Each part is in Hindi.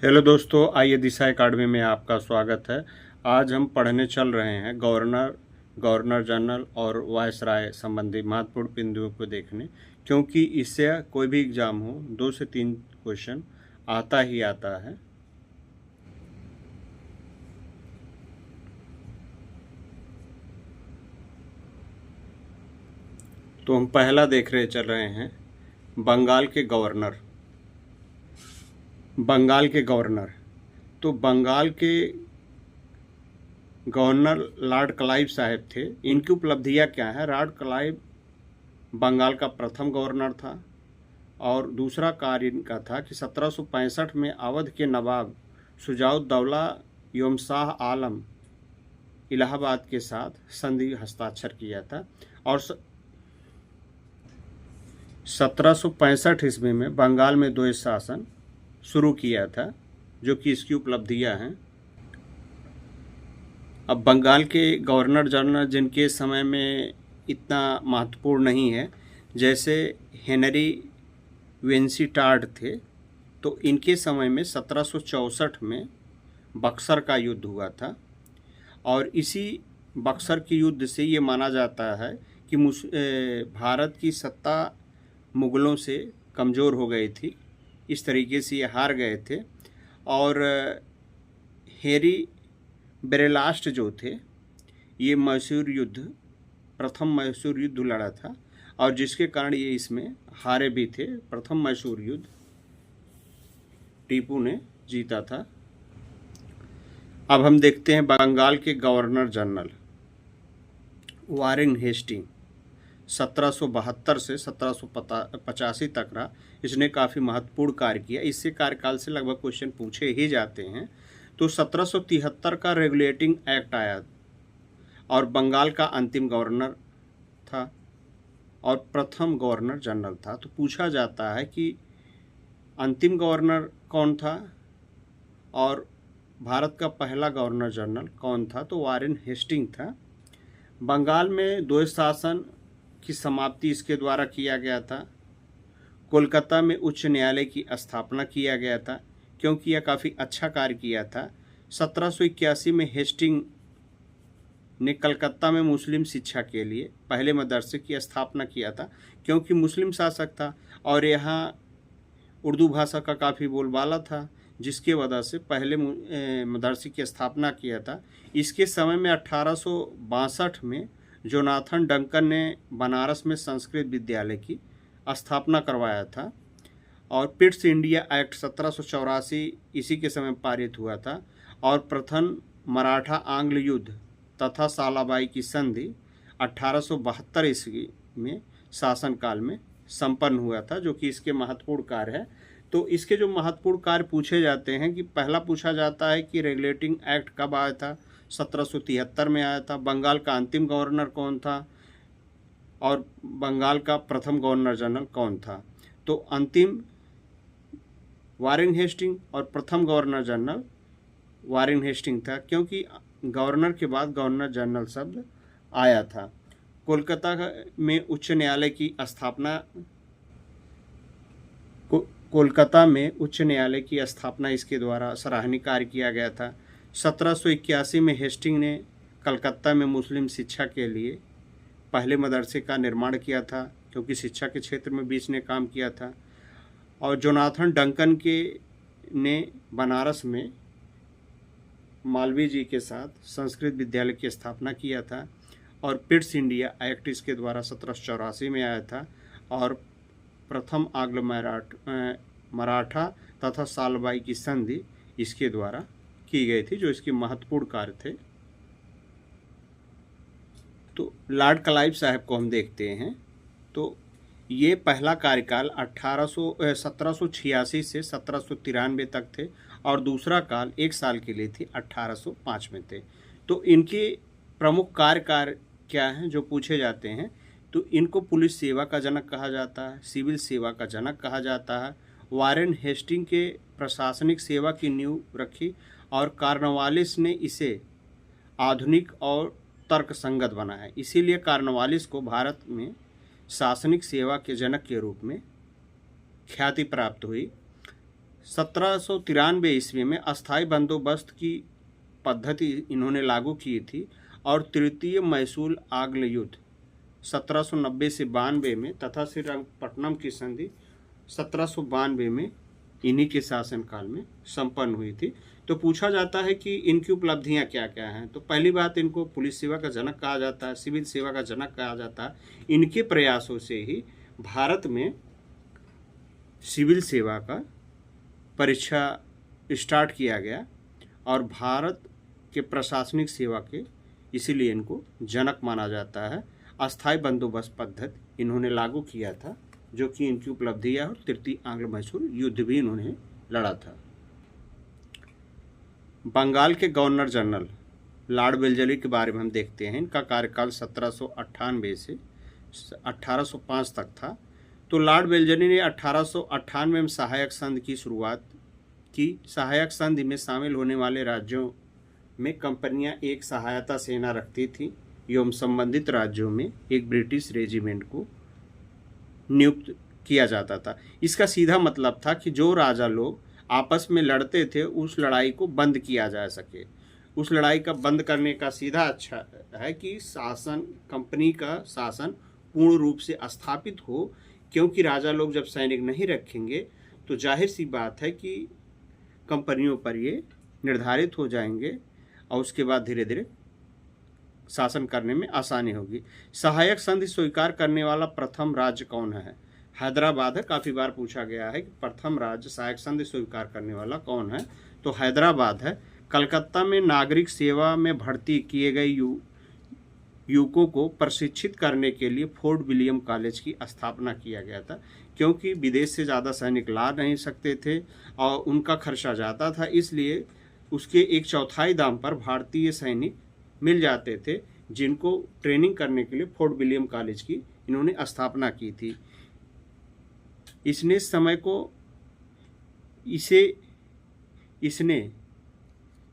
हेलो दोस्तों, आइए दिशा एकेडमी में आपका स्वागत है। आज हम पढ़ने चल रहे हैं गवर्नर जनरल और वायसराय संबंधी महत्वपूर्ण बिंदुओं को देखने, क्योंकि इससे कोई भी एग्जाम हो 2 से 3 क्वेश्चन आता ही आता है। तो हम पहला चल रहे हैं बंगाल के गवर्नर। तो बंगाल के गवर्नर लॉर्ड क्लाइव साहब थे। इनकी उपलब्धियां क्या है? लॉर्ड क्लाइव बंगाल का प्रथम गवर्नर था और दूसरा कार्य इनका था कि 1765 में अवध के नवाब शुजाउद्दौला एवं शाह आलम इलाहाबाद के साथ संधि हस्ताक्षर किया था और 1765 ईस्वी में बंगाल में द्वैत शासन शुरू किया था, जो कि इसकी उपलब्धियां हैं। अब बंगाल के गवर्नर जनरल जिनके समय में इतना महत्वपूर्ण नहीं है, जैसे हेनरी वेंसीटार्ड थे, तो इनके समय में 1764 में बक्सर का युद्ध हुआ था और इसी बक्सर के युद्ध से ये माना जाता है कि भारत की सत्ता मुग़लों से कमज़ोर हो गई थी। इस तरीके से ये हार गए थे और हेरी बेरेलास्ट जो थे, ये प्रथम मैसूर युद्ध लड़ा था और जिसके कारण ये इसमें हारे भी थे। प्रथम मैसूर युद्ध टीपू ने जीता था। अब हम देखते हैं बंगाल के गवर्नर जनरल वारेन हेस्टिंग। 1772 से 1785 तक रहा। इसने काफ़ी महत्वपूर्ण कार्य किया। इससे कार्यकाल से लगभग क्वेश्चन पूछे ही जाते हैं। तो 1773 का रेगुलेटिंग एक्ट आया और बंगाल का अंतिम गवर्नर था और प्रथम गवर्नर जनरल था। तो पूछा जाता है कि अंतिम गवर्नर कौन था और भारत का पहला गवर्नर जनरल कौन था? तो वारेन हेस्टिंग था। बंगाल में द्वैत शासन की समाप्ति इसके द्वारा किया गया था। कोलकाता में उच्च न्यायालय की स्थापना किया गया था, क्योंकि यह काफ़ी अच्छा कार्य किया था। 1781 में हेस्टिंग ने कलकत्ता में मुस्लिम शिक्षा के लिए पहले मदरसे की स्थापना किया था, क्योंकि मुस्लिम शासक था और यहाँ उर्दू भाषा का काफ़ी बोलबाला था, जिसके वजह से पहले मदरसे की स्थापना किया था। इसके समय में 1862 में जोनाथन डंकन ने बनारस में संस्कृत विद्यालय की स्थापना करवाया था और पिट्स इंडिया एक्ट 1784 इसी के समय पारित हुआ था और प्रथम मराठा आंग्ल युद्ध तथा सालाबाई की संधि 1872 ईस्वी में शासनकाल में संपन्न हुआ था, जो कि इसके महत्वपूर्ण कार्य है। तो इसके जो महत्वपूर्ण कार्य पूछे जाते हैं कि पहला पूछा जाता है कि रेगुलेटिंग एक्ट कब आया था? 1773 में आया था। बंगाल का अंतिम गवर्नर कौन था और बंगाल का प्रथम गवर्नर जनरल कौन था? तो अंतिम वारेन हेस्टिंग और प्रथम गवर्नर जनरल वारेन हेस्टिंग था, क्योंकि गवर्नर के बाद गवर्नर जनरल शब्द आया था। कोलकाता में उच्च न्यायालय की स्थापना इसके द्वारा सराहनीय कार्य किया गया था। 1781 में हेस्टिंग ने कलकत्ता में मुस्लिम शिक्षा के लिए पहले मदरसे का निर्माण किया था, क्योंकि शिक्षा के क्षेत्र में भी इसने काम किया था। और जोनाथन डंकन ने बनारस में मालवीय जी के साथ संस्कृत विद्यालय की स्थापना किया था और पिट्स इंडिया एक्ट इसके द्वारा 1784 में आया था और प्रथम आंग्ल मराठा तथा सालबाई की संधि इसके द्वारा की गई थी, जो इसके महत्वपूर्ण कार्य थे। तो लॉर्ड क्लाइव साहब को हम देखते हैं। तो ये पहला कार्यकाल 1786 से 1793 तक थे और दूसरा काल 1 साल के लिए थी, 1805 में थे। तो इनके प्रमुख कार्य क्या हैं जो पूछे जाते हैं? तो इनको पुलिस सेवा का जनक कहा जाता है, सिविल सेवा का जनक कहा जाता है। वारेन हेस्टिंग के प्रशासनिक सेवा की नींव रखी और कॉर्नवालिस ने इसे आधुनिक और तर्कसंगत बनाया। इसीलिए कॉर्नवालिस को भारत में शासनिक सेवा के जनक के रूप में ख्याति प्राप्त हुई। 1793 ईस्वी में अस्थाई बंदोबस्त की पद्धति इन्होंने लागू की थी और तृतीय मैसूर आग्ल युद्ध 1790 से 92 में तथा श्रीरंगपट्टनम की संधि 1792 में इन्हीं के शासनकाल में संपन्न हुई थी। तो पूछा जाता है कि इनकी उपलब्धियां क्या क्या हैं। तो पहली बात, इनको पुलिस सेवा का जनक कहा जाता है, सिविल सेवा का जनक कहा जाता है। इनके प्रयासों से ही भारत में सिविल सेवा का परीक्षा स्टार्ट किया गया और भारत के प्रशासनिक सेवा के इसीलिए इनको जनक माना जाता है। अस्थाई बंदोबस्त पद्धति इन्होंने लागू किया था, जो कि इनकी उपलब्धि है, और तृतीय आंग्ल मैसूर युद्ध भी इन्होंने लड़ा था। बंगाल के गवर्नर जनरल लॉर्ड वेल्लेस्ली के बारे में हम देखते हैं। इनका कार्यकाल 1798 से 1805 तक था। तो लॉर्ड वेल्लेस्ली ने 1898 में सहायक संधि की शुरुआत की। सहायक संधि में शामिल होने वाले राज्यों में कंपनियां एक सहायता सेना रखती थी एवं संबंधित राज्यों में एक ब्रिटिश रेजिमेंट को नियुक्त किया जाता था। इसका सीधा मतलब था कि जो राजा लोग आपस में लड़ते थे उस लड़ाई को बंद किया जा सके। उस लड़ाई का बंद करने का सीधा अच्छा है कि शासन, कंपनी का शासन पूर्ण रूप से स्थापित हो, क्योंकि राजा लोग जब सैनिक नहीं रखेंगे तो जाहिर सी बात है कि कंपनियों पर ये निर्धारित हो जाएंगे और उसके बाद धीरे धीरे शासन करने में आसानी होगी। सहायक संधि स्वीकार करने वाला प्रथम राज्य कौन है? हैदराबाद है। काफ़ी बार पूछा गया है कि प्रथम राज्य सहायक संधि स्वीकार करने वाला कौन है, तो हैदराबाद है। कलकत्ता में नागरिक सेवा में भर्ती किए गए युवकों को प्रशिक्षित करने के लिए फोर्ट विलियम कॉलेज की स्थापना किया गया था, क्योंकि विदेश से ज़्यादा सैनिक ला नहीं सकते थे और उनका खर्चा ज़्यादा था, इसलिए उसके 1/4 दाम पर भारतीय सैनिक मिल जाते थे, जिनको ट्रेनिंग करने के लिए फोर्ट विलियम कॉलेज की इन्होंने स्थापना की थी। इसने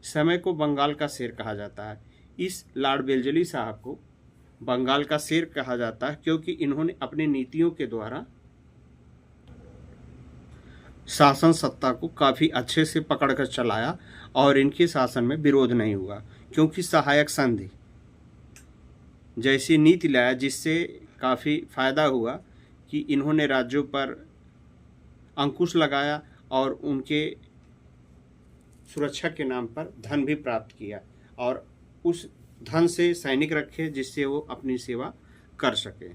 समय को बंगाल का शेर कहा जाता है। इस लॉर्ड वेल्लेस्ली साहब को बंगाल का शेर कहा जाता है, क्योंकि इन्होंने अपनी नीतियों के द्वारा शासन सत्ता को काफ़ी अच्छे से पकड़कर चलाया और इनके शासन में विरोध नहीं हुआ, क्योंकि सहायक संधि जैसी नीति लाया जिससे काफ़ी फायदा हुआ कि इन्होंने राज्यों पर अंकुश लगाया और उनके सुरक्षा के नाम पर धन भी प्राप्त किया और उस धन से सैनिक रखे जिससे वो अपनी सेवा कर सके।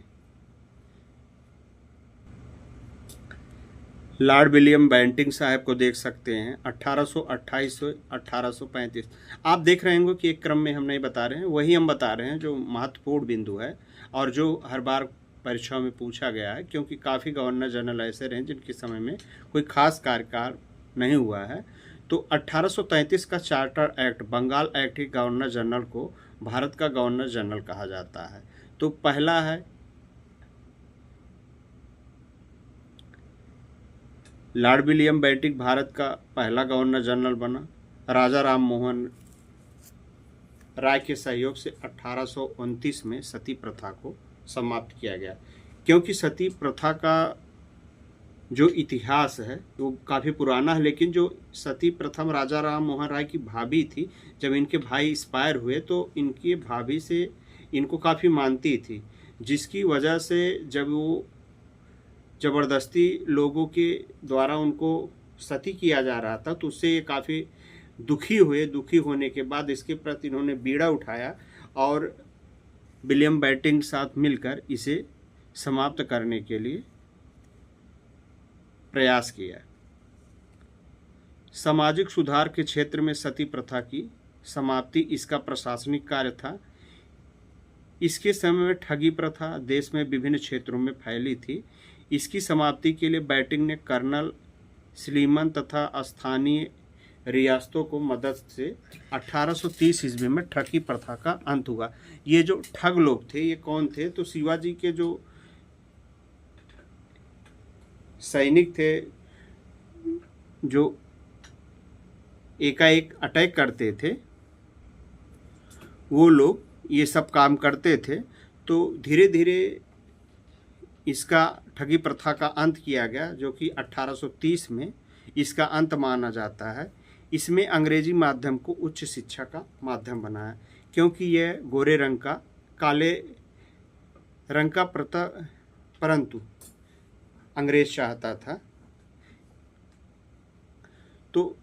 लॉर्ड विलियम बेंटिंग साहब को देख सकते हैं 1828 से 1835। आप देख रहे होंगे कि एक क्रम में हम नहीं बता रहे हैं, वही हम बता रहे हैं जो महत्वपूर्ण बिंदु है और जो हर बार परीक्षाओं में पूछा गया है, क्योंकि काफ़ी गवर्नर जनरल ऐसे रहे जिनके समय में कोई खास कार्यकाल नहीं हुआ है। तो 1833 का चार्टर एक्ट, बंगाल एक्ट के गवर्नर जनरल को भारत का गवर्नर जनरल कहा जाता है। तो पहला है लॉर्ड विलियम बेंटिंग, भारत का पहला गवर्नर जनरल बना। राजा राम मोहन राय के सहयोग से 1829 में सती प्रथा को समाप्त किया गया, क्योंकि सती प्रथा का जो इतिहास है वो काफ़ी पुराना है, लेकिन जो सती प्रथम राजा राम मोहन राय की भाभी थी, जब इनके भाई एक्सपायर हुए तो इनकी भाभी से इनको काफ़ी मानती थी, जिसकी वजह से जब वो ज़बरदस्ती लोगों के द्वारा उनको सती किया जा रहा था तो उससे ये काफ़ी दुखी हुए। दुखी होने के बाद इसके प्रति इन्होंने बीड़ा उठाया और विलियम बेंटिंग साथ मिलकर इसे समाप्त करने के लिए प्रयास किया। सामाजिक सुधार के क्षेत्र में सती प्रथा की समाप्ति इसका प्रशासनिक कार्य था। इसके समय में ठगी प्रथा देश में विभिन्न क्षेत्रों में फैली थी। इसकी समाप्ति के लिए बेंटिंग ने कर्नल स्लीमन तथा स्थानीय रियासतों को मदद से 1830 ईस्वी में ठगी प्रथा का अंत हुआ। ये जो ठग लोग थे ये कौन थे? तो शिवाजी के जो सैनिक थे जो एकाएक अटैक करते थे, वो लोग ये सब काम करते थे। तो धीरे धीरे इसका ठगी प्रथा का अंत किया गया, जो कि 1830 में इसका अंत माना जाता है। इसमें अंग्रेजी माध्यम को उच्च शिक्षा का माध्यम बनाया, क्योंकि यह गोरे रंग का काले रंग का परंतु अंग्रेज चाहता था। तो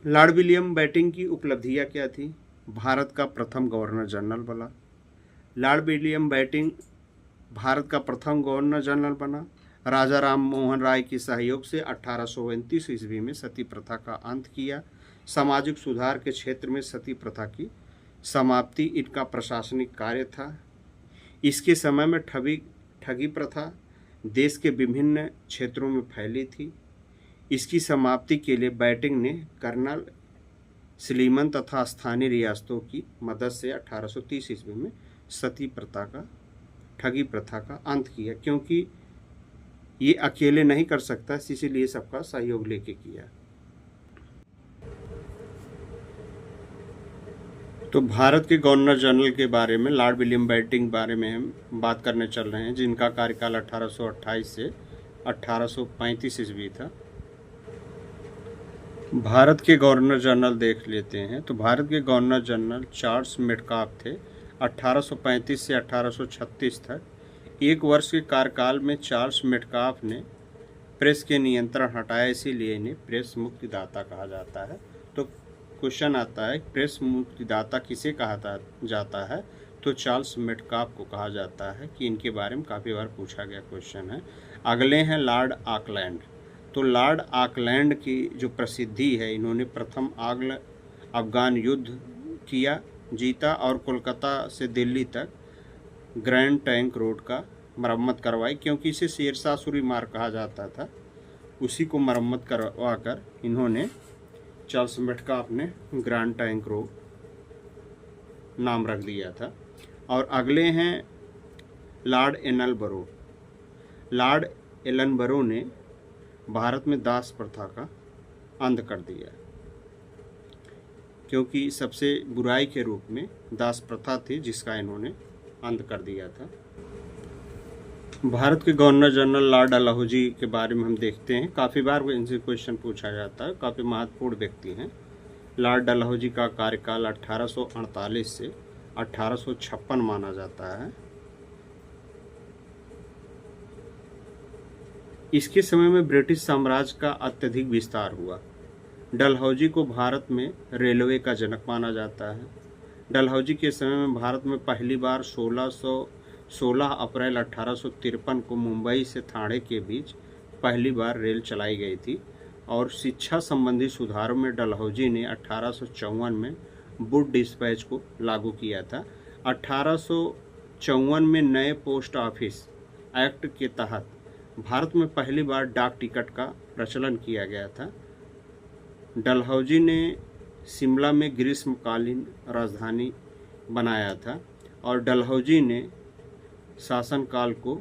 लॉर्ड विलियम बेंटिंक की उपलब्धियां क्या थी? भारत का प्रथम गवर्नर जनरल बना। लॉर्ड विलियम बेंटिंक भारत का प्रथम गवर्नर जनरल बना। राजा राम मोहन राय के सहयोग से 1829 ईस्वी में सती प्रथा का अंत किया। सामाजिक सुधार के क्षेत्र में सती प्रथा की समाप्ति इनका प्रशासनिक कार्य था। इसके समय में ठगी प्रथा देश के विभिन्न क्षेत्रों में फैली थी। इसकी समाप्ति के लिए बेंटिंक ने कर्नल स्लीमन तथा स्थानीय रियासतों की मदद से 1830 ईस्वी में सती प्रथा का ठगी प्रथा का अंत किया, क्योंकि ये अकेले नहीं कर सकता, इसीलिए सबका सहयोग लेके किया। तो भारत के गवर्नर जनरल के बारे में लॉर्ड विलियम बेंटिंक बारे में हम बात करने चल रहे हैं, जिनका कार्यकाल 1828 से 1835 ईस्वी था। भारत के गवर्नर जनरल देख लेते हैं। तो भारत के गवर्नर जनरल चार्ल्स मेटकाफ थे। 1835 से 1836 तक 1 वर्ष के कार्यकाल में चार्ल्स मेटकाफ ने प्रेस के नियंत्रण हटाया, इसीलिए इन्हें प्रेस मुक्तिदाता कहा जाता है। तो क्वेश्चन आता है, प्रेस मुक्तिदाता किसे कहा जाता है? तो चार्ल्स मेटकाफ को कहा जाता है, कि इनके बारे में काफ़ी बार पूछा गया क्वेश्चन है। अगले हैं लॉर्ड ऑकलैंड। तो लॉर्ड ऑकलैंड की जो प्रसिद्धि है, इन्होंने प्रथम आंग्ल अफगान युद्ध जीता और कोलकाता से दिल्ली तक ग्रैंड ट्रंक रोड का मरम्मत करवाई, क्योंकि इसे शेरशाह सूरी मार्ग कहा जाता था। उसी को मरम्मत करवा कर इन्होंने चार्ल्स मेटकाफ ने ग्रैंड ट्रंक रोड नाम रख दिया था। और अगले हैं लॉर्ड एलनबरो। लॉर्ड एलनबरो ने भारत में दास प्रथा का अंत कर दिया, क्योंकि सबसे बुराई के रूप में दास प्रथा थी, जिसका इन्होंने अंत कर दिया था। भारत के गवर्नर जनरल लॉर्ड डलहौजी के बारे में हम देखते हैं, काफ़ी बार इनसे क्वेश्चन पूछा जाता है, काफ़ी महत्वपूर्ण व्यक्ति हैं। लॉर्ड डलहौजी का कार्यकाल 1848 से 1856 माना जाता है। इसके समय में ब्रिटिश साम्राज्य का अत्यधिक विस्तार हुआ। डलहौजी को भारत में रेलवे का जनक माना जाता है। डलहौजी के समय में भारत में पहली बार 16 अप्रैल 1853 को मुंबई से ठाणे के बीच पहली बार रेल चलाई गई थी। और शिक्षा संबंधी सुधारों में डलहौजी ने 1854 में वुड डिस्पैच को लागू किया था। 1854 में नए पोस्ट ऑफिस एक्ट के तहत भारत में पहली बार डाक टिकट का प्रचलन किया गया था। डलहौजी ने शिमला में ग्रीष्मकालीन राजधानी बनाया था, और डलहौजी ने शासनकाल को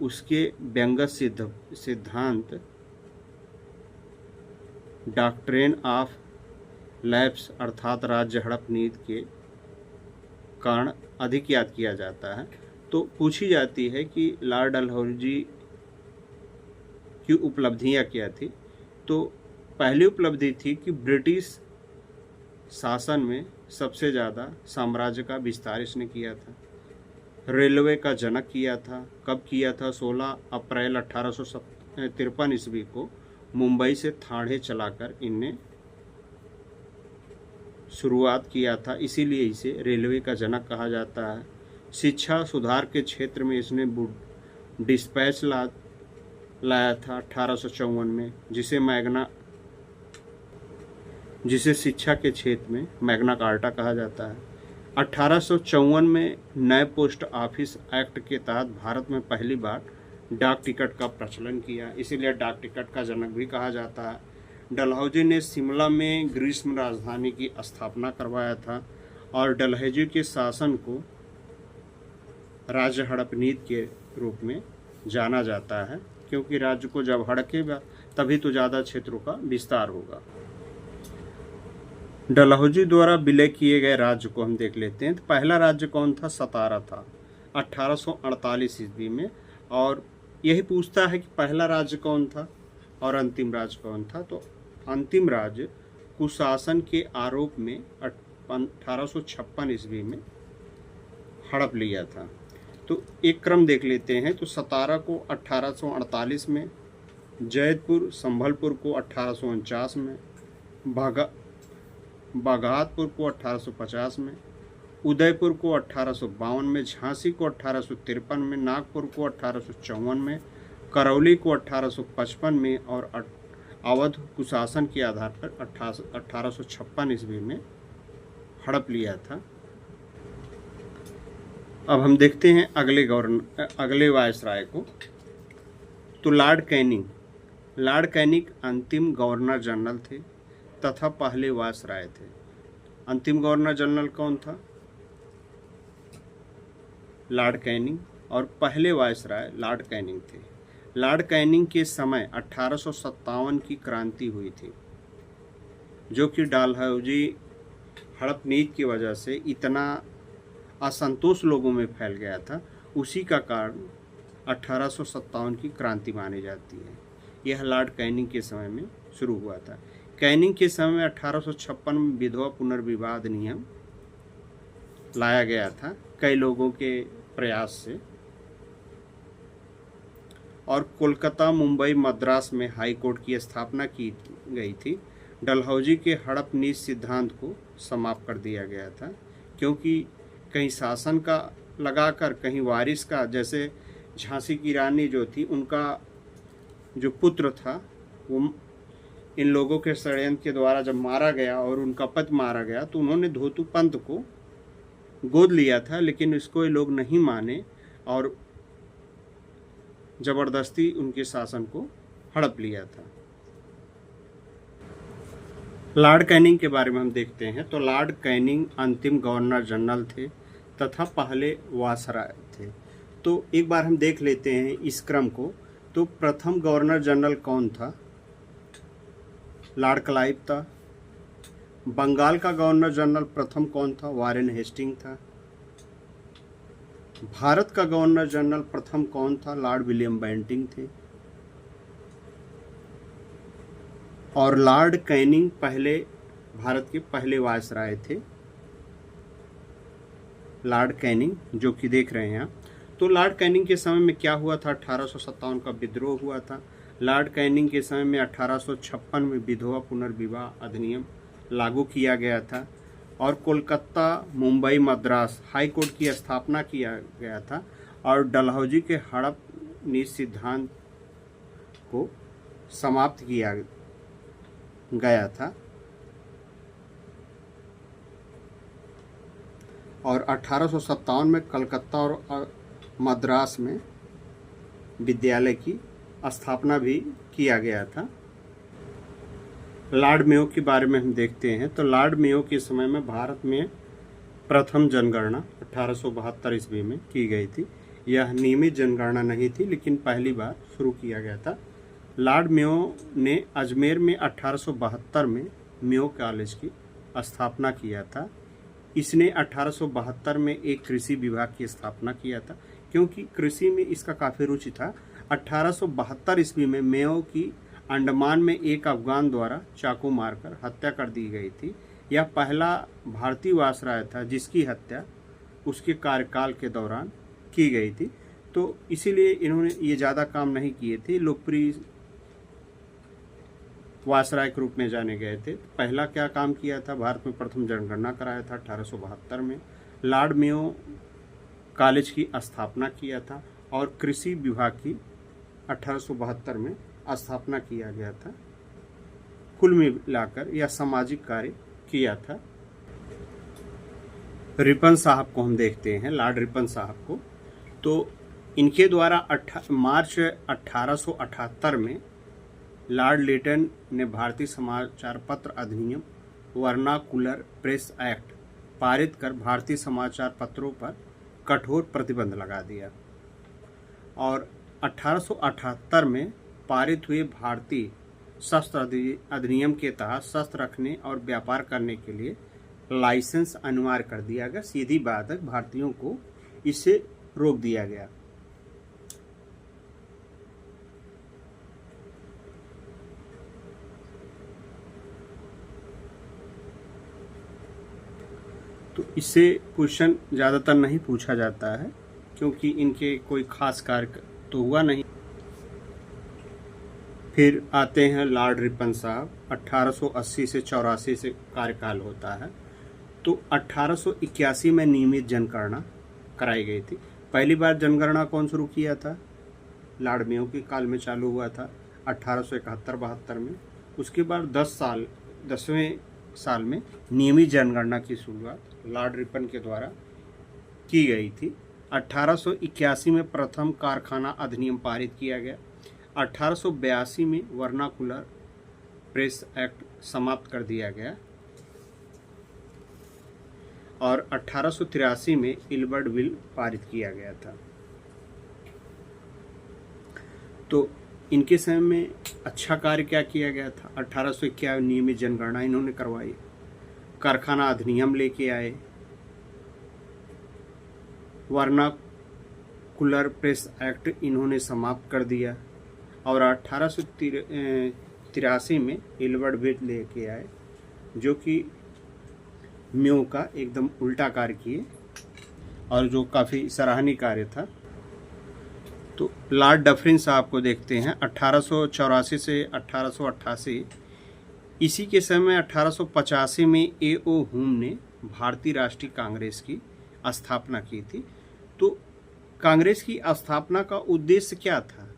उसके व्यंग्य सिद्धांत डॉक्ट्रिन ऑफ लैप्स अर्थात राज्य हड़प नीति के कारण अधिक याद किया जाता है। तो पूछी जाती है कि लॉर्ड डलहौजी की उपलब्धियां क्या थी? तो पहली उपलब्धि थी कि ब्रिटिश शासन में सबसे ज़्यादा साम्राज्य का विस्तार इसने किया था। रेलवे का जनक किया था। कब किया था? 16 अप्रैल 1853 ईस्वी को मुंबई से ठाणे चलाकर इनने शुरुआत किया था, इसीलिए इसे रेलवे का जनक कहा जाता है। शिक्षा सुधार के क्षेत्र में इसने डिस्पैच लाया था 1854 में, जिसे शिक्षा के क्षेत्र में मैग्ना कार्टा कहा जाता है। 1854 में नए पोस्ट ऑफिस एक्ट के तहत भारत में पहली बार डाक टिकट का प्रचलन किया, इसीलिए डाक टिकट का जनक भी कहा जाता है। डलहौजी ने शिमला में ग्रीष्म राजधानी की स्थापना करवाया था, और डलहौजी के शासन को राज्य हड़प नीति के रूप में जाना जाता है, क्योंकि राज्य को जब हड़केगा तभी तो ज़्यादा क्षेत्रों का विस्तार होगा। डलहौजी द्वारा विलय किए गए राज्य को हम देख लेते हैं। तो पहला राज्य कौन था? सतारा था 1848 ईस्वी में। और यही पूछता है कि पहला राज्य कौन था? और अंतिम राज कौन था? तो अंतिम राज कुशासन के आरोप में 1856 ईस्वी में हड़प लिया था। तो एक क्रम देख लेते हैं। तो सतारा को 1848 में, जैतपुर संभलपुर को 1849 में, बाघातपुर को 1850 में, उदयपुर को 1852 में, झांसी को 1853 में, नागपुर को 1854 में, करौली को 1855 में और अवध कुशासन के आधार पर 1856 ईस्वी में हड़प लिया था। अब हम देखते हैं अगले वायसराय को। तो लॉर्ड कैनिंग अंतिम गवर्नर जनरल थे तथा पहले वायसराय थे। अंतिम गवर्नर जनरल कौन था? Lord Canning. और पहले वायसराय लॉर्ड कैनिंग थे। लॉर्ड कैनिंग के समय 1857 की क्रांति हुई थी, जो कि डलहौजी हड़प नीति की वजह से इतना असंतोष लोगों में फैल गया था। उसी का कारण 1857 की क्रांति मानी जाती है। यह लॉर्ड कैनिंग के समय में शुरू हुआ था। कैनिंग के समय में 1856 में विधवा पुनर्विवाह अधिनियम लाया गया था कई लोगों के प्रयास से, और कोलकाता, मुंबई, मद्रास में हाई कोर्ट की स्थापना की गई थी। डलहौजी के हड़प नीति सिद्धांत को समाप्त कर दिया गया था, क्योंकि कहीं शासन का लगाकर कहीं वारिस का, जैसे झांसी की रानी जो थी, उनका जो पुत्र था वो इन लोगों के षड्यंत्र के द्वारा जब मारा गया और उनका पति मारा गया, तो उन्होंने धोतु पंत को गोद लिया था, लेकिन इसको ये लोग नहीं माने और जबरदस्ती उनके शासन को हड़प लिया था। लॉर्ड कैनिंग के बारे में हम देखते हैं। तो लॉर्ड कैनिंग अंतिम गवर्नर जनरल थे तथा पहले वायसराय थे। तो एक बार हम देख लेते हैं इस क्रम को। तो प्रथम गवर्नर जनरल कौन था? लॉर्ड क्लाइव था। बंगाल का गवर्नर जनरल प्रथम कौन था? वारेन हेस्टिंग था। भारत का गवर्नर जनरल प्रथम कौन था? लॉर्ड विलियम बेंटिंग थे। और लॉर्ड कैनिंग भारत के पहले वायसराय थे। लॉर्ड कैनिंग जो कि देख रहे हैं आप। तो लॉर्ड कैनिंग के समय में क्या हुआ था? 1857 का विद्रोह हुआ था। लॉर्ड कैनिंग के समय में 1856 में विधवा पुनर्विवाह अधिनियम लागू किया गया था और कोलकाता, मुंबई, मद्रास हाई कोर्ट की स्थापना किया गया था और डलहौजी के हड़प नीति सिद्धांत को समाप्त किया गया था। और 1857 में कलकत्ता और मद्रास में विद्यालय की स्थापना भी किया गया था। लॉर्ड मेयो के बारे में हम देखते हैं। तो लॉर्ड मेयो के समय में भारत में प्रथम जनगणना 1872 ईस्वी में की गई थी। यह नियमित जनगणना नहीं थी, लेकिन पहली बार शुरू किया गया था। लॉर्ड मेयो ने अजमेर में 1872 में मेयो कॉलेज की स्थापना किया था। इसने 1872 में एक कृषि विभाग की स्थापना किया था, क्योंकि कृषि में इसका काफ़ी रुचि था। 1872 ईस्वी में मेयो की अंडमान में एक अफगान द्वारा चाकू मारकर हत्या कर दी गई थी। यह पहला भारतीय वायसराय था जिसकी हत्या उसके कार्यकाल के दौरान की गई थी। तो इसीलिए इन्होंने ये ज़्यादा काम नहीं किए थे, लोकप्रिय वायसराय के रूप में जाने गए थे। पहला क्या काम किया था? भारत में प्रथम जनगणना कराया था 1872 में। लॉर्ड मेयो कॉलेज की स्थापना किया था और कृषि विभाग की 1872 में स्थापना किया गया था। कुल मिलाकर यह सामाजिक कार्य किया था। रिपन साहब को हम देखते हैं, लॉर्ड रिपन साहब को। तो इनके द्वारा मार्च 1878 में लॉर्ड लिटन ने भारतीय समाचार पत्र अधिनियम वर्नाकुलर प्रेस एक्ट पारित कर भारतीय समाचार पत्रों पर कठोर प्रतिबंध लगा दिया और 1878 में पारित हुए भारतीय शस्त्र अधिनियम के तहत शस्त्र रखने और व्यापार करने के लिए लाइसेंस अनिवार्य कर दिया गया। सीधी बात है, भारतीयों को इससे रोक दिया गया। तो इससे क्वेश्चन ज़्यादातर नहीं पूछा जाता है क्योंकि इनके कोई खास कार्य तो हुआ नहीं। फिर आते हैं लॉर्ड रिपन साहब, 1880 से 84 से कार्यकाल होता है। तो 1881 में नियमित जनगणना कराई गई थी। पहली बार जनगणना कौन शुरू किया था? लॉर्ड मेयो के काल में चालू हुआ था 1871-72 में। उसके बाद 10वें साल में नियमित जनगणना की शुरुआत लॉर्ड रिपन के द्वारा की गई थी। 1881 में प्रथम कारखाना अधिनियम पारित किया गया। 1882 में वर्नाकुलर प्रेस एक्ट समाप्त कर दिया गया और 1883 में इल्बर्ट बिल पारित किया गया था। तो इनके समय में अच्छा कार्य क्या किया गया था? 1851 नियमित जनगणना इन्होंने करवाई, कारखाना अधिनियम लेके आए, वर्नाकुलर प्रेस एक्ट इन्होंने समाप्त कर दिया और 1883 में इल्बर्ट बिल लेके आए जो कि म्यो का एकदम उल्टा कार्य किए और जो काफ़ी सराहनीय कार्य था। तो लॉर्ड डफरिन साहब को देखते हैं 1884 से 1888। इसी के समय 1885 में A.O. हुम ने भारतीय राष्ट्रीय कांग्रेस की स्थापना की थी। तो कांग्रेस की स्थापना का उद्देश्य क्या था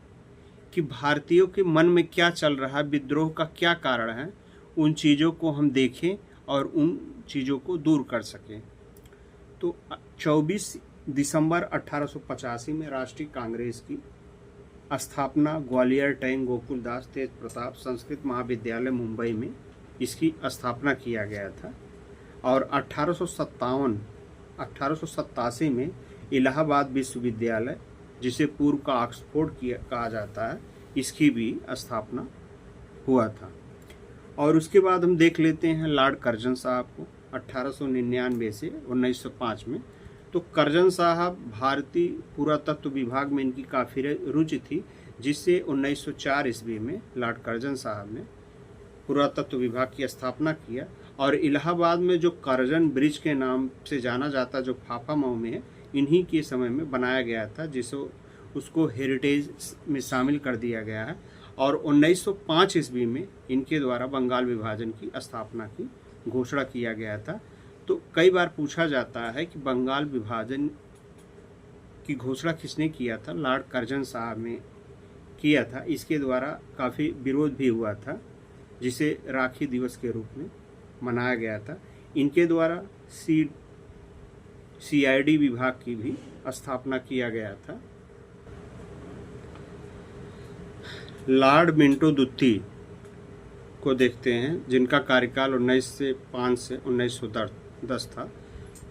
कि भारतीयों के मन में क्या चल रहा है, विद्रोह का क्या कारण है, उन चीज़ों को हम देखें और उन चीज़ों को दूर कर सकें। तो 24 दिसंबर 1885 में राष्ट्रीय कांग्रेस की स्थापना ग्वालियर टैंक गोकुलदास तेज प्रताप संस्कृत महाविद्यालय मुंबई में इसकी स्थापना किया गया था और 1887 में इलाहाबाद विश्वविद्यालय, जिसे पूर्व का ऑक्सफोर्ड कहा जाता है, इसकी भी स्थापना हुआ था। और उसके बाद हम देख लेते हैं लॉर्ड कर्जन साहब को 1899 से 1905 में। तो कर्जन साहब भारतीय पुरातत्व विभाग में इनकी काफ़ी रुचि थी, जिससे 1904 ईस्वी में लॉर्ड कर्जन साहब ने पुरातत्व विभाग की स्थापना किया और इलाहाबाद में जो कर्जन ब्रिज के नाम से जाना जाता, जो फाफामऊ में है, इन्हीं के समय में बनाया गया था, जिसे उसको हेरिटेज में शामिल कर दिया गया है। और 1905 ईस्वी में इनके द्वारा बंगाल विभाजन की स्थापना की घोषणा किया गया था। तो कई बार पूछा जाता है कि बंगाल विभाजन की घोषणा किसने किया था? लॉर्ड कर्जन साहब ने किया था। इसके द्वारा काफ़ी विरोध भी हुआ था, जिसे राखी दिवस के रूप में मनाया गया था। इनके द्वारा CID विभाग की भी स्थापना किया गया था। लॉर्ड मिंटो दुत्ती को देखते हैं, जिनका कार्यकाल 1905 से 1910 था।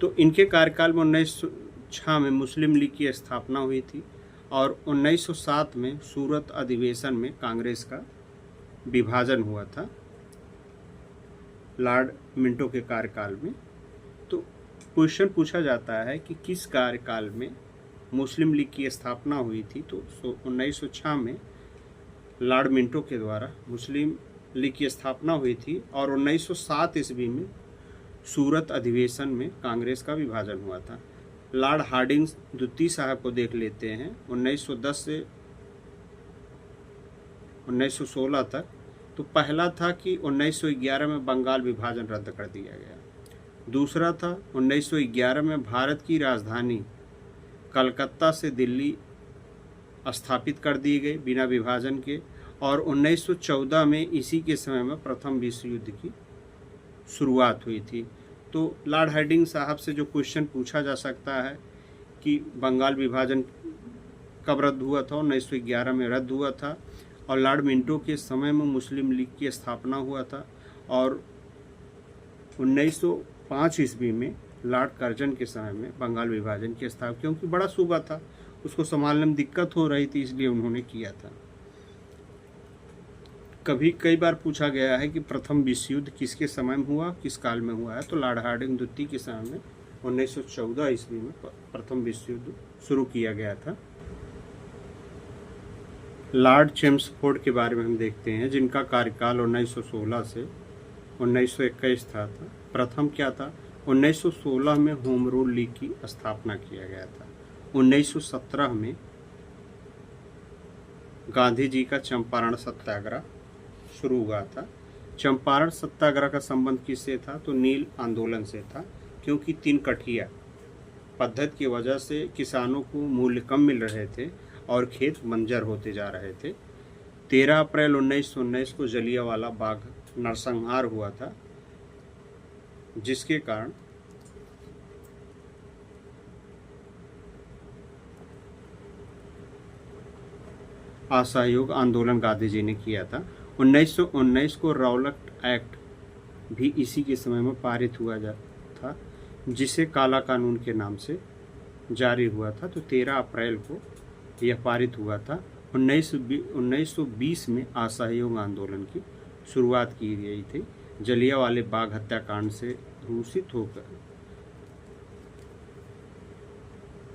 तो इनके कार्यकाल में 1906 में मुस्लिम लीग की स्थापना हुई थी और 1907 में सूरत अधिवेशन में कांग्रेस का विभाजन हुआ था लॉर्ड मिंटो के कार्यकाल में। तो क्वेश्चन पूछा जाता है कि किस कार्यकाल में मुस्लिम लीग की स्थापना हुई थी? तो 1906 में लॉर्ड मिंटो के द्वारा मुस्लिम लीग की स्थापना हुई थी और 1907 ईस्वी में सूरत अधिवेशन में कांग्रेस का विभाजन हुआ था। लॉर्ड हार्डिंग्स द्वितीय साहब को देख लेते हैं 1910 से 1916 तक। तो पहला था कि 1911 में बंगाल विभाजन रद्द कर दिया गया। दूसरा था 1911 में भारत की राजधानी कलकत्ता से दिल्ली स्थापित कर दी गई बिना विभाजन के। और 1914 में इसी के समय में प्रथम विश्व युद्ध की शुरुआत हुई थी। तो लॉर्ड हार्डिंग साहब से जो क्वेश्चन पूछा जा सकता है कि बंगाल विभाजन कब रद्द हुआ था? 1911 में रद्द हुआ था और लॉर्ड मिंटो के समय में मुस्लिम लीग की स्थापना हुआ था और 1905 ईस्वी में लॉर्ड कर्जन के समय में बंगाल विभाजन की स्थापना, क्योंकि बड़ा सूबा था, उसको संभालने में दिक्कत हो रही थी, इसलिए उन्होंने किया था। कई बार पूछा गया है कि प्रथम विश्व युद्ध किसके समय में हुआ, किस काल में हुआ है? तो लॉर्ड हार्डिंग द्वितीय के समय में 1914 ईस्वी में प्रथम विश्व युद्ध शुरू किया गया था। लॉर्ड चेम्सफोर्ड के बारे में हम देखते हैं, जिनका कार्यकाल 1916 से 1921 था। प्रथम क्या था? 1916 में होम रूल लीग की स्थापना किया गया था। 1917 में गांधी जी का चंपारण सत्याग्रह शुरू हुआ था। चंपारण सत्याग्रह का संबंध किससे था? तो नील आंदोलन से था, क्योंकि 3 कठिया पद्धति की वजह से किसानों को मूल्य कम मिल रहे थे और खेत बंजर होते जा रहे थे। 13 अप्रैल 1919 को जलियांवाला बाग नरसंहार हुआ था, जिसके कारण असहयोग आंदोलन गांधी जी ने किया था। 1919 को रौलट एक्ट भी इसी के समय में पारित हुआ था, जिसे काला कानून के नाम से जारी हुआ था। तो 13 अप्रैल को यह पारित हुआ था। 1920 में असहयोग आंदोलन की शुरुआत की गई थी। जलियांवाले बाग हत्याकांड से रूसित होकर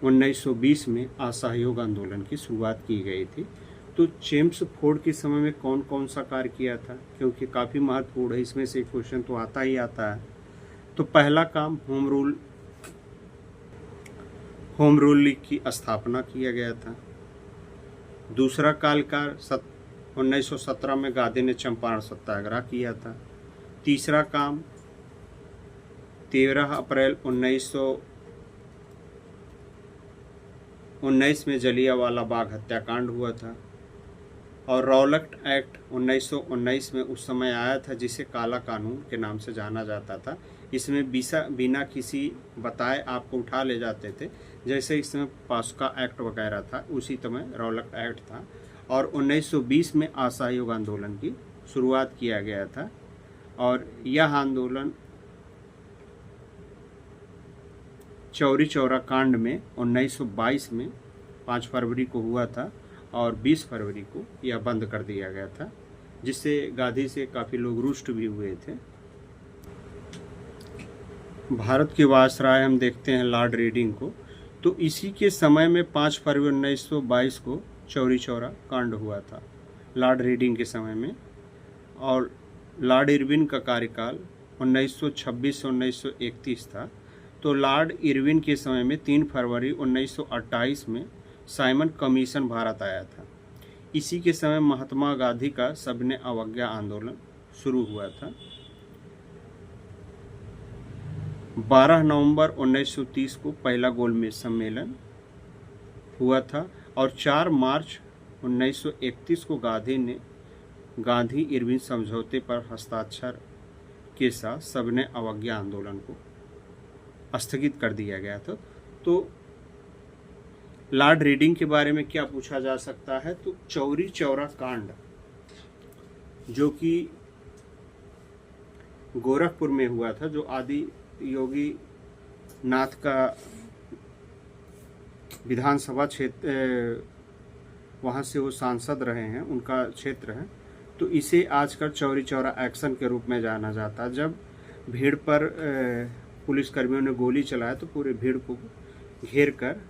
1920 में असहयोग आंदोलन की शुरुआत की गई थी। तो चेम्सफोर्ड के समय में कौन कौन सा कार्य किया था, क्योंकि काफ़ी महत्वपूर्ण है, इसमें से क्वेश्चन तो आता ही आता है। तो पहला काम होम रूल लीग की स्थापना किया गया था। दूसरा कार्यकाल 1917 में गांधी ने चंपारण सत्याग्रह किया था। तीसरा काम 13 अप्रैल 1919 में जलियांवाला बाग हत्याकांड हुआ था। और रौलट एक्ट 1919 में उस समय आया था, जिसे काला कानून के नाम से जाना जाता था। इसमें बिना किसी बताए आपको उठा ले जाते थे, जैसे इसमें पास्का एक्ट वगैरह था, उसी समय रौलट एक्ट था। और 1920 में असहयोग आंदोलन की शुरुआत किया गया था, और यह आंदोलन चौरी चौरा कांड में 1922 में 5 फरवरी को हुआ था, और 20 फरवरी को यह बंद कर दिया गया था, जिससे गांधी से काफ़ी लोग रुष्ट भी हुए थे। भारत के वायसराय हम देखते हैं लॉर्ड रीडिंग को। तो इसी के समय में 5 फरवरी 1922 को चौरी चौरा कांड हुआ था, लॉर्ड रीडिंग के समय में। और लॉर्ड इरविन का कार्यकाल 1926 से 1931 था। तो लॉर्ड इरविन के समय में 3 फरवरी 1928 में साइमन कमीशन भारत आया था। इसी के समय महात्मा गांधी का सबने अवज्ञा आंदोलन शुरू हुआ था। 12 नवंबर 1930 को पहला गोलमेज सम्मेलन हुआ था, और 4 मार्च 1931 को गांधी ने गांधी इरविन समझौते पर हस्ताक्षर के साथ सबने अवज्ञा आंदोलन को स्थगित कर दिया गया था। तो लॉर्ड रीडिंग के बारे में क्या पूछा जा सकता है? तो चौरी चौरा कांड, जो कि गोरखपुर में हुआ था, जो आदि योगी नाथ का विधानसभा क्षेत्र, वहाँ से वो सांसद रहे हैं, उनका क्षेत्र है। तो इसे आजकल चौरी चौरा एक्शन के रूप में जाना जाता है। जब भीड़ पर पुलिसकर्मियों ने गोली चलाया तो पूरे भीड़ को घेर कर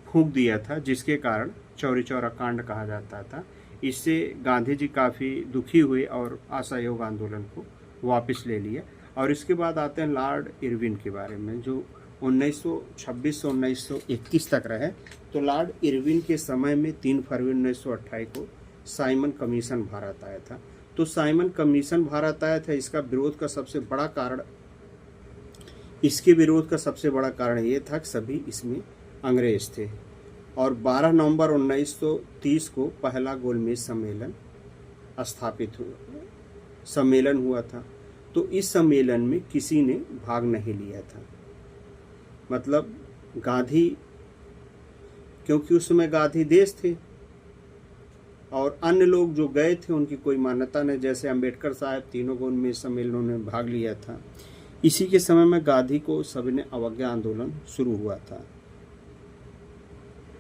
फूंक दिया था, जिसके कारण चौरी चौरा कांड कहा जाता था। इससे गांधी जी काफ़ी दुखी हुए और असहयोग आंदोलन को वापस ले लिया। और इसके बाद आते हैं लॉर्ड इरविन के बारे में, जो 1926 से 1931 तक रहे। तो लॉर्ड इरविन के समय में 3 फरवरी 1928 को साइमन कमीशन भारत आया था। तो साइमन कमीशन भारत आया था, इसके विरोध का सबसे बड़ा कारण ये था कि सभी इसमें अंग्रेज थे। और 12 नवंबर 1930 को पहला गोलमेज सम्मेलन हुआ था। तो इस सम्मेलन में किसी ने भाग नहीं लिया था, मतलब गांधी, क्योंकि उस समय गांधी देश थे, और अन्य लोग जो गए थे उनकी कोई मान्यता नहीं, जैसे अंबेडकर साहब, तीनों गोलमेज सम्मेलनों में भाग लिया था। इसी के समय में गांधी को सबने अवज्ञा आंदोलन शुरू हुआ था।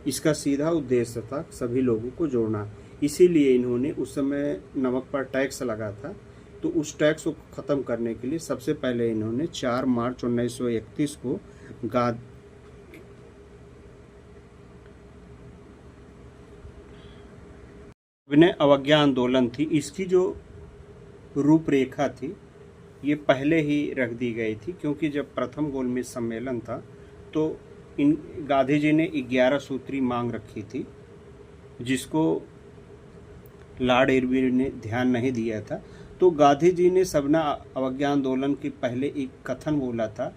इसका सीधा उद्देश्य था सभी लोगों को जोड़ना। इसीलिए इन्होंने उस समय नमक पर टैक्स लगा था, तो उस टैक्स को ख़त्म करने के लिए सबसे पहले इन्होंने 4 मार्च 1931 को विनय अवज्ञा आंदोलन थी। इसकी जो रूपरेखा थी ये पहले ही रख दी गई थी, क्योंकि जब प्रथम गोलमेज सम्मेलन था तो इन गांधी जी ने 11 सूत्री मांग रखी थी, जिसको लॉर्ड इरविन ने ध्यान नहीं दिया था। तो गांधी जी ने सवर्ण अवज्ञा आंदोलन के पहले एक कथन बोला था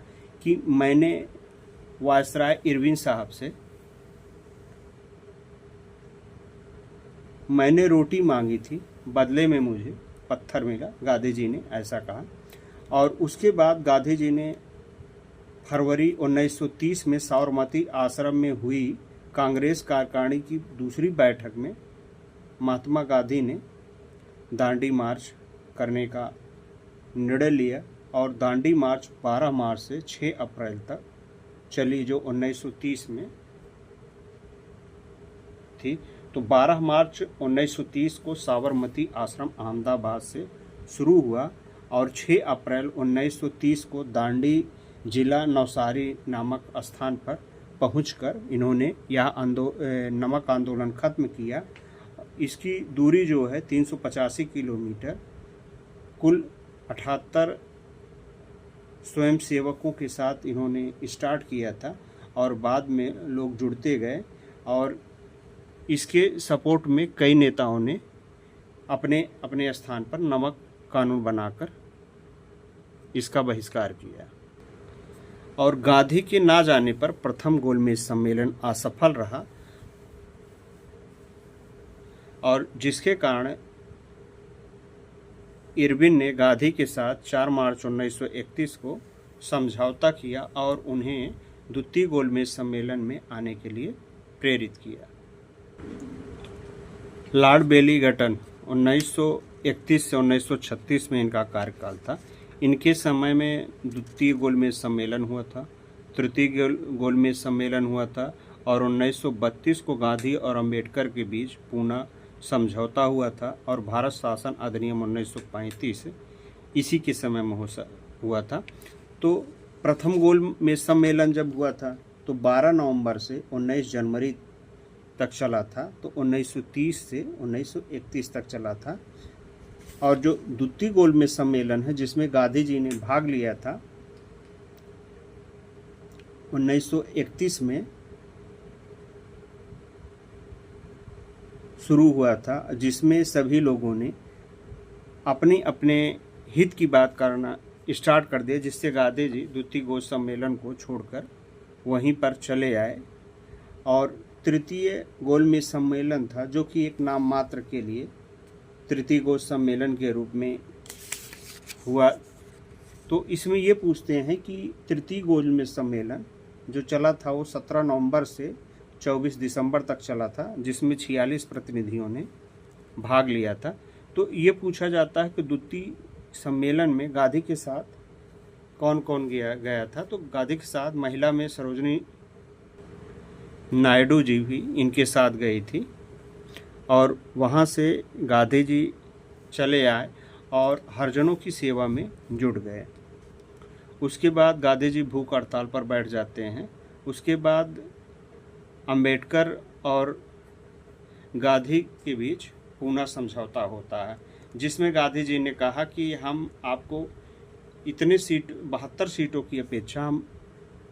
कि मैंने वायसराय इरविन साहब से मैंने रोटी मांगी थी, बदले में मुझे पत्थर मिला, गांधी जी ने ऐसा कहा। और उसके बाद गांधी जी ने फरवरी 1930 में साबरमती आश्रम में हुई कांग्रेस कार्यकारिणी की दूसरी बैठक में महात्मा गांधी ने दांडी मार्च करने का निर्णय लिया और दांडी मार्च 12 मार्च से 6 अप्रैल तक चली, जो 1930 में थी। तो 12 मार्च 1930 को साबरमती आश्रम अहमदाबाद से शुरू हुआ और 6 अप्रैल 1930 को दांडी जिला नवसारी नामक स्थान पर पहुंचकर इन्होंने यह नमक आंदोलन खत्म किया। इसकी दूरी जो है 385 किलोमीटर, कुल 78 स्वयंसेवकों के साथ इन्होंने स्टार्ट किया था और बाद में लोग जुड़ते गए और इसके सपोर्ट में कई नेताओं ने अपने अपने स्थान पर नमक कानून बनाकर इसका बहिष्कार किया। और गांधी के ना जाने पर प्रथम गोलमेज सम्मेलन असफल रहा और जिसके कारण इरविन ने गांधी के साथ 4 मार्च 1931 को समझौता किया और उन्हें द्वितीय गोलमेज सम्मेलन में आने के लिए प्रेरित किया। लॉर्ड बेलीगटन 1931 से 1936 में इनका कार्यकाल था। इनके समय में द्वितीय गोलमेज सम्मेलन हुआ था, तृतीय गोलमेज सम्मेलन हुआ था और 1932 को गांधी और अंबेडकर के बीच पूना समझौता हुआ था और भारत शासन अधिनियम 1935 इसी के समय में हुआ था। तो प्रथम गोलमेज सम्मेलन जब हुआ था तो 12 नवंबर से 19 जनवरी तक चला था, तो 1930 से 1931 तक चला था। और जो द्वितीय गोलमेज सम्मेलन है जिसमें गांधी जी ने भाग लिया था 1931 में शुरू हुआ था, जिसमें सभी लोगों ने अपने अपने हित की बात करना स्टार्ट कर दिया, जिससे गांधी जी द्वितीय गोलमेज सम्मेलन को छोड़कर वहीं पर चले आए। और तृतीय गोलमेज सम्मेलन था जो कि एक नाम मात्र के लिए तृतीय गोलमेज सम्मेलन के रूप में हुआ। तो इसमें ये पूछते हैं कि तृतीय गोलमेज सम्मेलन जो चला था वो 17 नवंबर से 24 दिसंबर तक चला था, जिसमें 46 प्रतिनिधियों ने भाग लिया था। तो ये पूछा जाता है कि द्वितीय सम्मेलन में गांधी के साथ कौन कौन गया था। तो गांधी के साथ महिला में सरोजनी नायडू जी भी इनके साथ गई थी और वहाँ से गांधी जी चले आए और हरिजनों की सेवा में जुट गए। उसके बाद गांधी जी भूख हड़ताल पर बैठ जाते हैं। उसके बाद अंबेडकर और गांधी के बीच पूना समझौता होता है, जिसमें गांधी जी ने कहा कि हम आपको इतने सीट 72 सीटों की अपेक्षा हम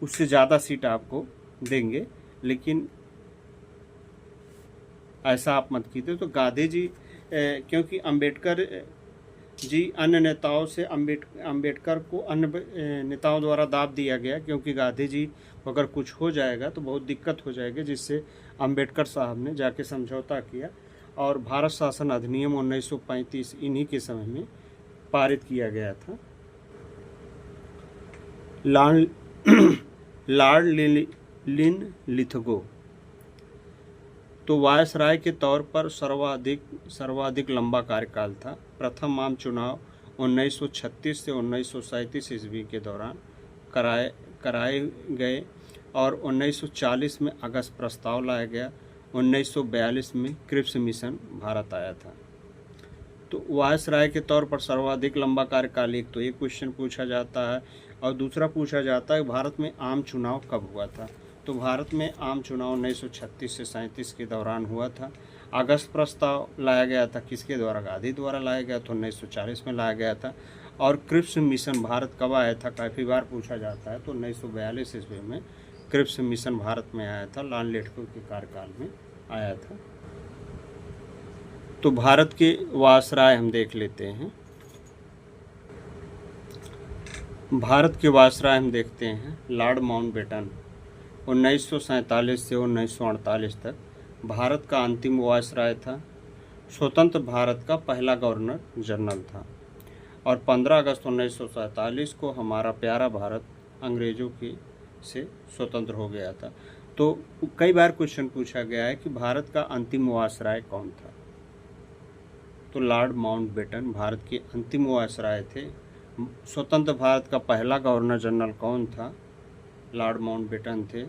उससे ज़्यादा सीट आपको देंगे, लेकिन ऐसा आप मत कीजिए। तो गांधी जी क्योंकि अंबेडकर जी अन्य नेताओं से अंबेडकर को अन्य नेताओं द्वारा दाब दिया गया, क्योंकि गांधी जी को अगर कुछ हो जाएगा तो बहुत दिक्कत हो जाएगी, जिससे अंबेडकर साहब ने जाके समझौता किया और भारत शासन अधिनियम 1935 इन्हीं के समय में पारित किया गया था। लॉर्ड लिनलिथगो तो वायसराय के तौर पर सर्वाधिक लंबा कार्यकाल था। प्रथम आम चुनाव 1936 से 1937 ईस्वी के दौरान कराए गए और 1940 में अगस्त प्रस्ताव लाया गया। 1942 में क्रिप्स मिशन भारत आया था। तो वायसराय के तौर पर सर्वाधिक लंबा कार्यकाल, एक तो ये क्वेश्चन पूछा जाता है और दूसरा पूछा जाता है भारत में आम चुनाव कब हुआ था। तो भारत में आम चुनाव 1936 से 37 के दौरान हुआ था। अगस्त प्रस्ताव लाया गया था, किसके द्वारा? गांधी द्वारा लाया गया था, 1940 में लाया गया था। और क्रिप्स मिशन भारत कब आया था, काफ़ी बार पूछा जाता है। तो 1942 ईस्वी में क्रिप्स मिशन भारत में आया था, लॉर्ड लिटको के कार्यकाल में आया था। तो भारत के वायसराय हम देख लेते हैं। भारत के वायसराय हम देखते हैं लॉर्ड माउंटबेटन 1947 से 1948 तक भारत का अंतिम वायसराय था। स्वतंत्र भारत का पहला गवर्नर जनरल था और 15 अगस्त 1947 को हमारा प्यारा भारत अंग्रेज़ों की से स्वतंत्र हो गया था। तो कई बार क्वेश्चन पूछा गया है कि भारत का अंतिम वायसराय कौन था। तो लॉर्ड माउंटबेटन भारत के अंतिम वायसराय थे। स्वतंत्र भारत का पहला गवर्नर जनरल कौन था, लॉर्ड माउंटबेटन थे।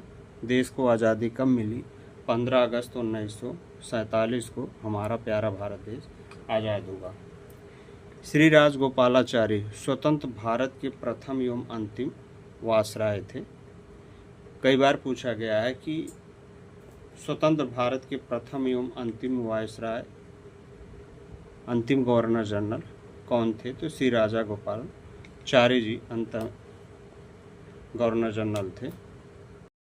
देश को आज़ादी कब मिली, 15 अगस्त 1947 को हमारा प्यारा भारत देश आज़ाद हुआ। श्री राजगोपालाचारी स्वतंत्र भारत के प्रथम एवं अंतिम वायसराय थे। कई बार पूछा गया है कि स्वतंत्र भारत के प्रथम एवं अंतिम वायसराय, अंतिम गवर्नर जनरल कौन थे। तो श्री राजगोपालाचारी जी अंतिम गवर्नर जनरल थे।